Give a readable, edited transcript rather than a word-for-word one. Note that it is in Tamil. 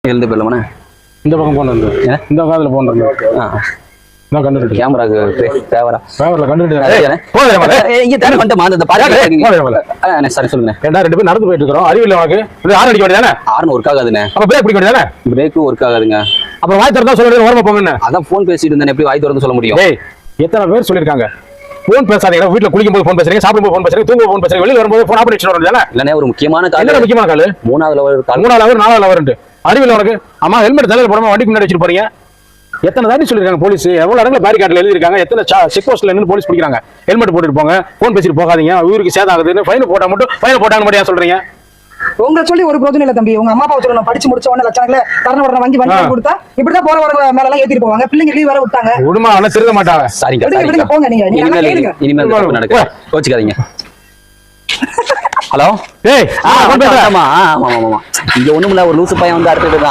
எழுந்து போயிடலாமண்ணே. இந்த பக்கம் போன் வந்து இந்த காதுல போன் இருந்து நான் கண்டுட்டு கேமராக்கு ஃபேவரா கண்டுட்டு இங்க தேவை வந்துட்டு அந்த பாருங்க. சரி சொல்லுங்க. ரெண்டு பேரும் நடந்து போயிட்டு இருக்கிறோம். அறிவில்லை உனக்கு? ஆறு அடிக்க வேண்டியதானே? ஆறுனு ஒர்க் ஆகாதுண்ணே. அப்ப பிரேக் பிடிக்க வேண்டியதானே? பிரேக்கும் ஒர்க் ஆகாதுங்க. அப்புறம் வாய் திறந்தா சொல்ல வேண்டிய ஓரமா போங்கன்னு. அதான் போன் பேசிட்டு இருந்தேன், எப்படி வாய் திறந்து சொல்ல முடியும்? எத்தனை பேர் சொல்லிருக்காங்க போன் பேசாதீங்க, வீட்டுல குளிக்கும் போது போன் பேசுறீங்க, சாப்பிடும் போது போன் பேசுறீங்க, தூங்கும் போது போன் பேசுறீங்க, வெளியில வரும்போது போன் ஆபரேஷன் வரும் இல்ல? ஒரு முக்கியமான கால். என்ன முக்கியமான கால்? மூணாவது லெவல், 4வது லெவல். அறிவில்லை உனக்கு? அம்மா ஹெல்மெட் தலையில போடாம வண்டிக்கு முன்னாடி வச்சுட்டு போறீங்க. எத்தனை தாண்டி சொல்லிருக்காங்க போலீஸ்? எவ்வளவு இடத்துல பேரிகார்ட்ல எழுதிருக்காங்க, எத்தனை செக் போஸ்ட்ல நின்று போலீஸ் பிடிக்கிறாங்க. ஹெல்மெட் போட்டுட்டு போங்க, போன் பேசிட்டு போகாதீங்க, ஊருக்கு சேதம் ஆகுதுன்னு ஃபைன் போட்டா மட்டும் ஃபைன் போட்டாங்க மட்டும் சொல்றீங்க. உங்களை சொல்லி ஒரு பிரோஜனம் இல்ல தம்பி. உங்க அம்மா அப்பா சொல்லணும், படிச்சு முடிச்ச உடனே லட்சணங்கள தரண உடனே வங்கி கொடுத்தா இப்படிதான் போறவங்க மேல எல்லாம் ஏத்திட்டு போவாங்க. பிள்ளைங்க லீவ் வேற விட்டாங்க. விடுமா, ஆனா திருத மாட்டாங்க. சரிங்க போங்க. நீங்க இனிமேல் நடக்க கோச்சுக்காதீங்க. ஹலோ, ஆமா இங்க ஒண்ணுமில்ல, ஒரு லூசு பையன் வந்து அடுத்தது